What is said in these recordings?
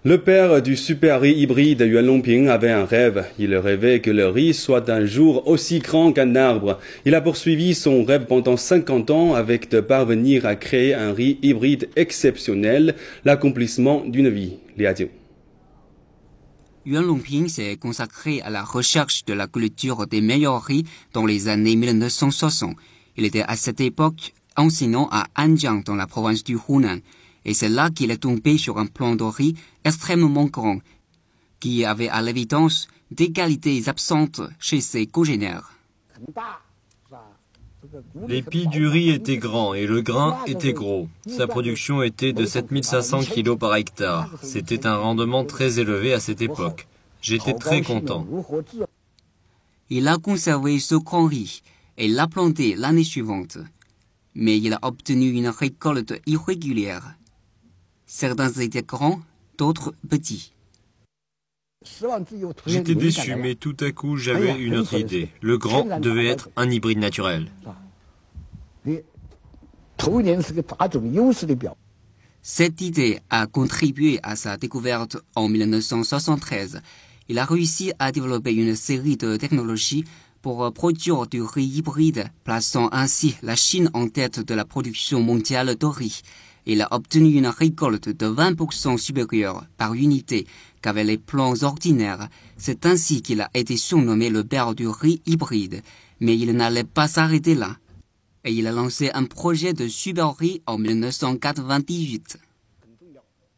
Le père du super riz hybride Yuan Longping avait un rêve. Il rêvait que le riz soit un jour aussi grand qu'un arbre. Il a poursuivi son rêve pendant 50 ans avec de parvenir à créer un riz hybride exceptionnel, l'accomplissement d'une vie. Lia Jiu. Yuan Longping s'est consacré à la recherche de la culture des meilleurs riz dans les années 1960. Il était à cette époque enseignant à Anjiang dans la province du Hunan. Et c'est là qu'il est tombé sur un plant de riz extrêmement grand, qui avait à l'évidence des qualités absentes chez ses congénères. L'épi du riz était grand et le grain était gros. Sa production était de 7500 kg par hectare. C'était un rendement très élevé à cette époque. J'étais très content. Il a conservé ce grand riz et l'a planté l'année suivante. Mais il a obtenu une récolte irrégulière. Certains étaient grands, d'autres petits. J'étais déçu, mais tout à coup, j'avais une autre idée. Le grand devait être un hybride naturel. Cette idée a contribué à sa découverte en 1973. Il a réussi à développer une série de technologies pour produire du riz hybride, plaçant ainsi la Chine en tête de la production mondiale de riz. Il a obtenu une récolte de 20% supérieure par unité qu'avec les plants ordinaires. C'est ainsi qu'il a été surnommé le père du riz hybride. Mais il n'allait pas s'arrêter là. Et il a lancé un projet de super riz en 1998.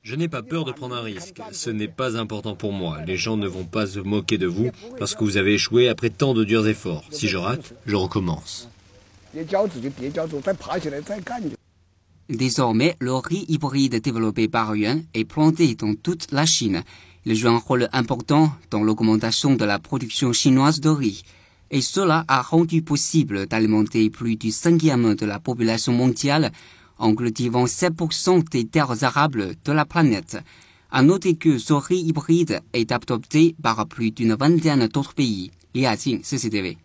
Je n'ai pas peur de prendre un risque. Ce n'est pas important pour moi. Les gens ne vont pas se moquer de vous parce que vous avez échoué après tant de durs efforts. Si je rate, je recommence. Désormais, le riz hybride développé par Yuan est planté dans toute la Chine. Il joue un rôle important dans l'augmentation de la production chinoise de riz. Et cela a rendu possible d'alimenter plus du 1/5 de la population mondiale en cultivant 7% des terres arables de la planète. À noter que ce riz hybride est adopté par plus d'une vingtaine d'autres pays. Lia Jing, CCTV.